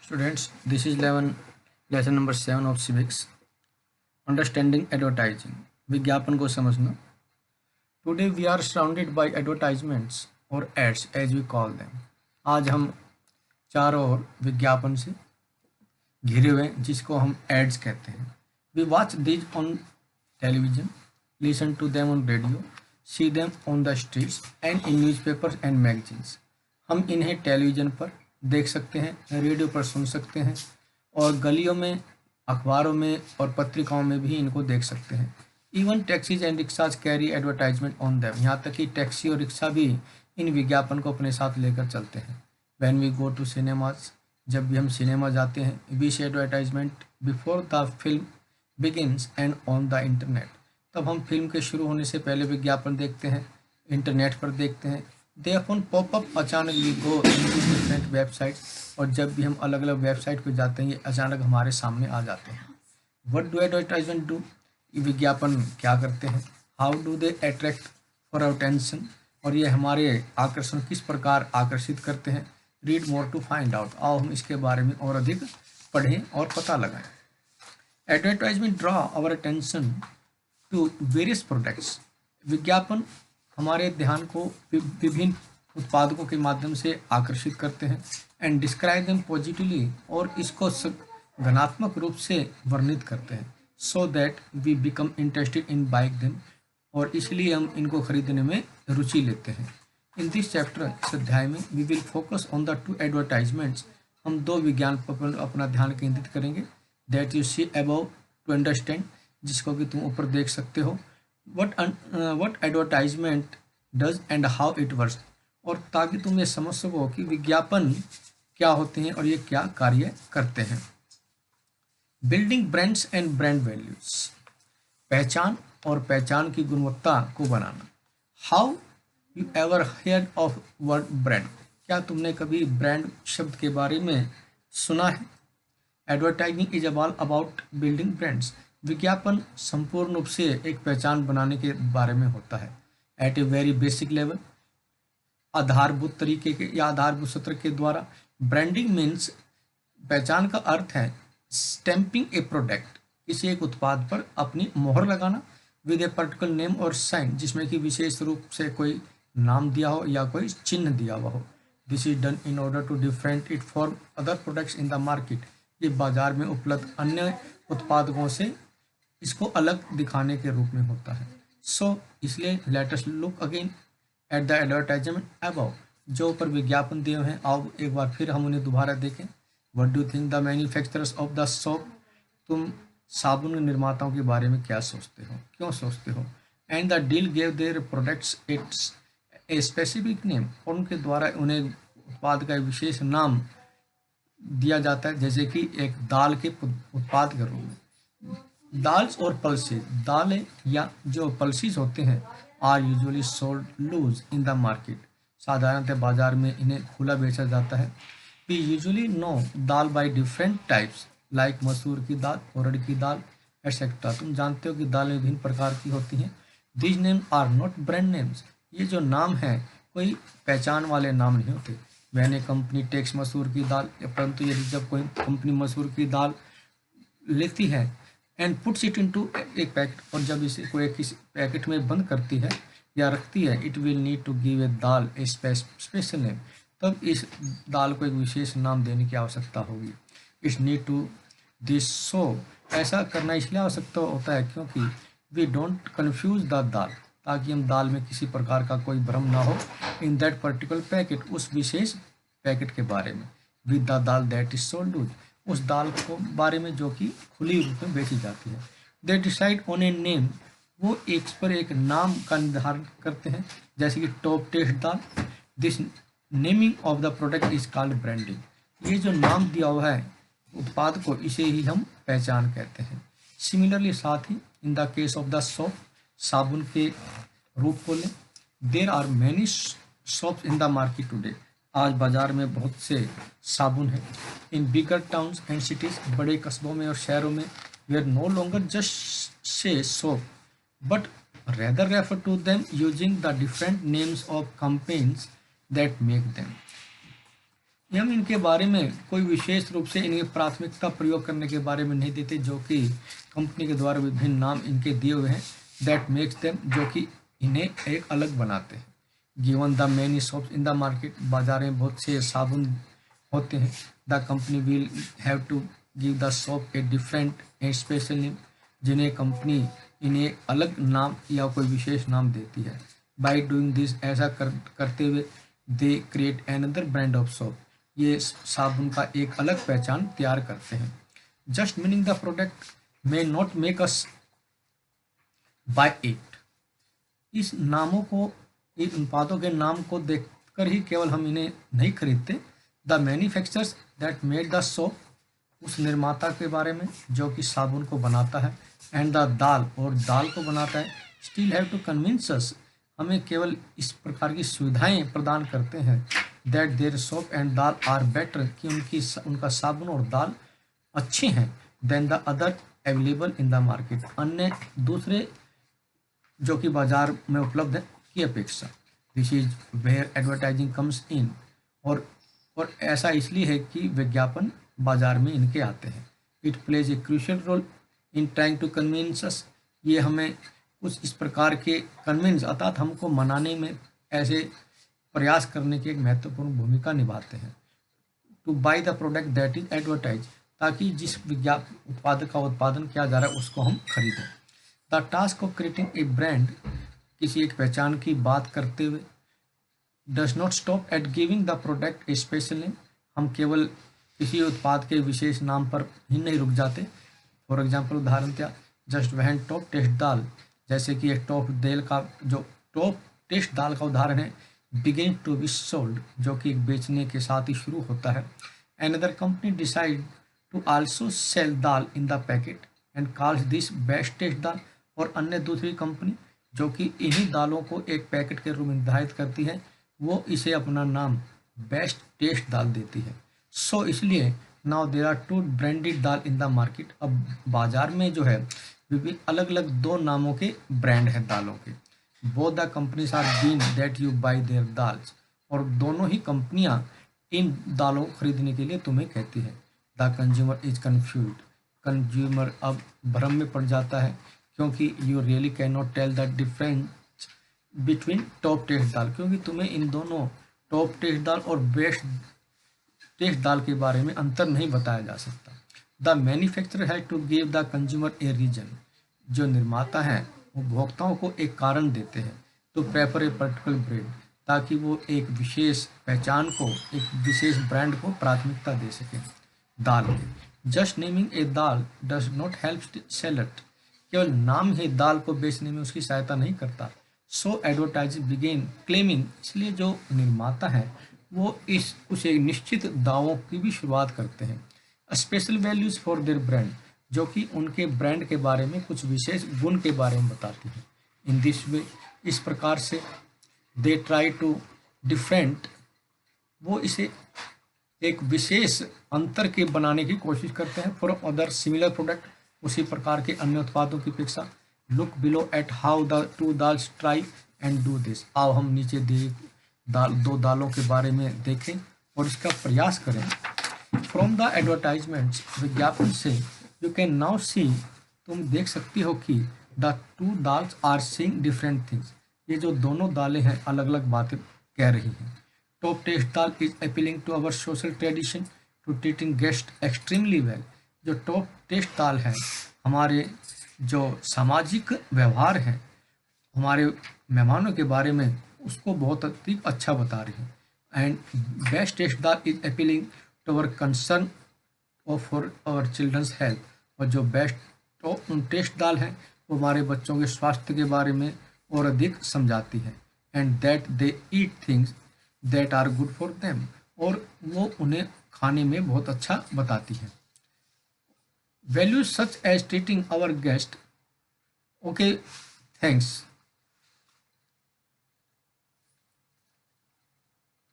Students, this is lesson number 7 of civics. Understanding advertising. विज्ञापन को समझना. Today we are surrounded by advertisements or ads as we call them. आज हम चारों ओर विज्ञापन से घिरे हुए हैं जिसको हम एड्स कहते हैं. We watch these on television, listen to them on radio, see them on the streets and in newspapers and magazines. हम इन्हें टेलीविज़न पर देख सकते हैं, रेडियो पर सुन सकते हैं और गलियों में, अखबारों में और पत्रिकाओं में भी इनको देख सकते हैं. Even taxis and rickshaws carry advertisement on them. यहाँ तक कि टैक्सी और रिक्शा भी इन विज्ञापन को अपने साथ लेकर चलते हैं. When we go to cinemas, जब भी हम सिनेमा जाते हैं, we see advertisement before the film begins and on the internet. तब हम फिल्म के शुरू होने से पहले विज्ञापन देखते हैं, इंटरनेट पर देखते हैं. दे अपन पॉपअप, अचानक we go into different website, और जब भी हम अलग अलग वेबसाइट पर जाते हैं ये अचानक हमारे सामने आ जाते हैं. What do advertisement do? विज्ञापन क्या करते हैं? How do they attract for our attention, और ये हमारे आकर्षण किस प्रकार आकर्षित करते हैं. Read more to find out. आओ हम इसके बारे में और अधिक पढ़ें और पता लगाएं. Advertisement draw our attention to various products. विज्ञापन हमारे ध्यान को विभिन्न उत्पादकों के माध्यम से आकर्षित करते हैं. एंड डिस्क्राइब देम पॉजिटिवली, और इसको घनात्मक रूप से वर्णित करते हैं. So that we become interested in buying them, और इसलिए हम इनको खरीदने में रुचि लेते हैं. इन दिस चैप्टर, इस अध्याय में, we will focus on the two advertisements. हम दो विज्ञापन पर अपना ध्यान केंद्रित करेंगे. That you see above to understand, जिसको कि तुम ऊपर देख सकते हो. what advertisement does and how it works, और ताकि तुम ये समझ सको कि विज्ञापन क्या होते हैं और ये क्या कार्य करते हैं. Building brands and brand values. पहचान और पहचान की गुणवत्ता को बनाना. How you ever heard of word brand. क्या तुमने कभी ब्रांड शब्द के बारे में सुना है? Advertising is all about building brands. विज्ञापन संपूर्ण रूप से एक पहचान बनाने के बारे में होता है. At a very basic level, आधारभूत तरीके के या आधारभूत सत्र के द्वारा. ब्रांडिंग मीन्स, पहचान का अर्थ है स्टैंपिंग ए प्रोडक्ट, किसी एक उत्पाद पर अपनी मोहर लगाना. विद ए पर्टिकुलर नेम और साइन, जिसमें कि विशेष रूप से कोई नाम दिया हो या कोई चिन्ह दिया हुआ हो. This is done in order to different it from other products in the market. ये बाजार में उपलब्ध अन्य उत्पादकों से इसको अलग दिखाने के रूप में होता है. सो इसलिए let us look again at the advertisement above. जो ऊपर विज्ञापन दिए हैं, आओ एक बार फिर हम उन्हें दोबारा देखें. What do think the manufacturers of the soap. तुम साबुन निर्माताओं के बारे में क्या सोचते हो, क्यों सोचते हो? And the deal gave their products it's a specific name, और उनके द्वारा उन्हें उत्पाद का एक विशेष नाम दिया जाता है, जैसे कि एक दाल के उत्पाद के रूप में. दाल्स और पल्सेस. दालें या जो पल्सेस होते हैं are usually sold loose in the market. साधारणतः बाजार में इन्हें खुला बेचा जाता है. We usually know dal by different types, like मसूर की दाल, उड़द की दाल, एटसेट्रा. तुम जानते हो कि दालें विभिन्न प्रकार की होती हैं. These name are not brand names. ये जो नाम है कोई पहचान वाले नाम नहीं होते. वैन ए कंपनी टेक्स मसूर की दाल, परंतु यदि जब कोई कंपनी मसूर की दाल लेती है एंड पुट्स इट इनटू एक पैकेट, और जब इसे कोई किसी पैकेट में बंद करती है या रखती है, it will need to give a dal a special name. तब इस दाल को एक विशेष नाम देने की आवश्यकता होगी. It's need to this. So ऐसा करना इसलिए आवश्यकता होता है क्योंकि we don't confuse the dal, ताकि हम दाल में किसी प्रकार का कोई भ्रम ना हो. इन दैट पर्टिकुलर पैकेट, उस विशेष पैकेट के बारे में. With the dal that is sold loose, उस दाल को बारे में जो कि खुली रूप में बेची जाती है. They decide on a name, वो एक पर एक नाम का निर्धारण करते हैं, जैसे कि top taste dal. This naming of the product is called branding. ये जो नाम दिया हुआ है उत्पाद को, इसे ही हम पहचान कहते हैं. सिमिलरली, साथ ही in the case of the soap, साबुन के रूप को लें. There are many soaps in the market today. आज बाजार में बहुत से साबुन हैं. In bigger towns and cities, बड़े कस्बों में और शहरों में, we are no longer just say soap but rather refer to them using the different names of companies that make them. ये हम इनके बारे में कोई विशेष रूप से इनकी प्राथमिकता प्रयोग करने के बारे में नहीं देते, जो कि कंपनी के द्वारा विभिन्न नाम इनके दिए हुए हैं, दैट मेक्स देम, जो कि इन्हें एक अलग बनाते हैं। Given the many shops in the market, बाजार में बहुत से साबुन होते हैं, the company will have to give the shop a different and special name, जिन्हें कंपनी इन्हें अलग नाम या कोई विशेष नाम देती है। बाई डूइंग दिस, ऐसा करते हुए they create another brand of soap, ये साबुन का एक अलग पहचान तैयार करते हैं। Just meaning the product may not make us buy it, इस नामों को, इन उत्पादों के नाम को देखकर ही केवल हम इन्हें नहीं खरीदते। The manufacturers that made the soap, उस निर्माता के बारे में जो कि साबुन को बनाता है, एंड द दाल, और दाल को बनाता है, still have to convince us, हमें केवल इस प्रकार की सुविधाएं प्रदान करते हैं, that their soap and dal are better, कि उनका साबुन और दाल अच्छे हैं, then the other available in the market, अन्य दूसरे जो कि बाजार में उपलब्ध है की अपेक्षा। This is where advertising comes in, और ऐसा इसलिए है कि विज्ञापन बाजार में इनके आते हैं। It plays a crucial role in trying to convince us, ये हमें कुछ इस प्रकार के कन्विंस, अर्थात हमको मनाने में ऐसे प्रयास करने की एक महत्वपूर्ण भूमिका निभाते हैं। Two by the product that is advertise, ताकि जिस उत्पाद का उत्पादन किया जा रहा है उसको हम खरीदें। The task of creating a brand, किसी एक पहचान की बात करते हुए, does not stop at giving the product A special name, हम केवल किसी उत्पाद के विशेष नाम पर ही नहीं रुक जाते। फॉर एग्जाम्पल, उदाहरण क्या, जस्ट वहन टॉप टेस्ट दाल, जैसे कि एक टॉप टेस्ट दाल का उदाहरण है, बिगिन टू बी सोल्ड, जो कि बेचने के साथ ही शुरू होता है। Another company decide to also sell dal in the packet and calls this best taste dal, और अन्य दूसरी कंपनी जो कि इन्हीं दालों को एक पैकेट के रूप में निर्धारित करती है, वो इसे अपना नाम बेस्ट टेस्ट दाल देती है। सो इसलिए now there are two branded dal in the market, अब बाजार में जो है विभिन्न अलग अलग दो नामों के ब्रांड हैं दालों के। Both the companies are been that you buy their dals, और दोनों ही कंपनियां इन दालों को खरीदने के लिए तुम्हें कहती है। The consumer is confuse, consumer अब भ्रम में पड़ जाता है, क्योंकि you really can not tell the difference between top taste dal, क्योंकि तुम्हें इन दोनों टॉप टेस्ट दाल और बेस्ट टेस्ट दाल के बारे में अंतर नहीं बताया जा सकता। The manufacturer has to give the consumer a reason, जो निर्माता हैं उपभोक्ताओं को एक कारण देते हैं, to prefer a particular brand, ताकि वो एक विशेष पहचान को, एक विशेष ब्रांड को प्राथमिकता दे सकें। दाल के just naming a dal does not help sell it, केवल नाम ही दाल को बेचने में उसकी सहायता नहीं करता। सो एडवर्टाइजिंग बिगेन क्लेमिंग, इसलिए जो निर्माता है वो उस एक निश्चित दावों की भी शुरुआत करते हैं। Special values for their brand, जो कि उनके ब्रांड के बारे में कुछ विशेष गुण के बारे में बताती है। इन दिस वे, इस प्रकार से दे ट्राई टू डिफरेंट, वो इसे एक विशेष अंतर के बनाने की कोशिश करते हैं फॉर अदर सिमिलर प्रोडक्ट, उसी प्रकार के अन्य उत्पादों की अपेक्षा। Look below at how the two dals try and do this, आओ हम नीचे दिए दो दालों के बारे में देखें और इसका प्रयास करें। फ्रॉम द एडवर्टाइजमेंट्स, विज्ञापन से, यू कैन नाउ सी, तुम देख सकती हो कि the two dals are saying different things, ये जो दोनों दालें हैं अलग अलग बातें कह रही हैं। Top taste dal is appealing to our social tradition to treating guest extremely well, जो टॉप टेस्ट दाल है हमारे जो सामाजिक व्यवहार है, हमारे मेहमानों के बारे में उसको बहुत अधिक अच्छा बता रही है। And best taste dal is appealing to our concern of for our childrens health, और जो बेस्ट टेस्ट दाल है वो हमारे बच्चों के स्वास्थ्य के बारे में और अधिक समझाती है। And that they eat things that are good for them, और वो उन्हें खाने में बहुत अच्छा बताती है। Values such as treating our guest, okay thanks.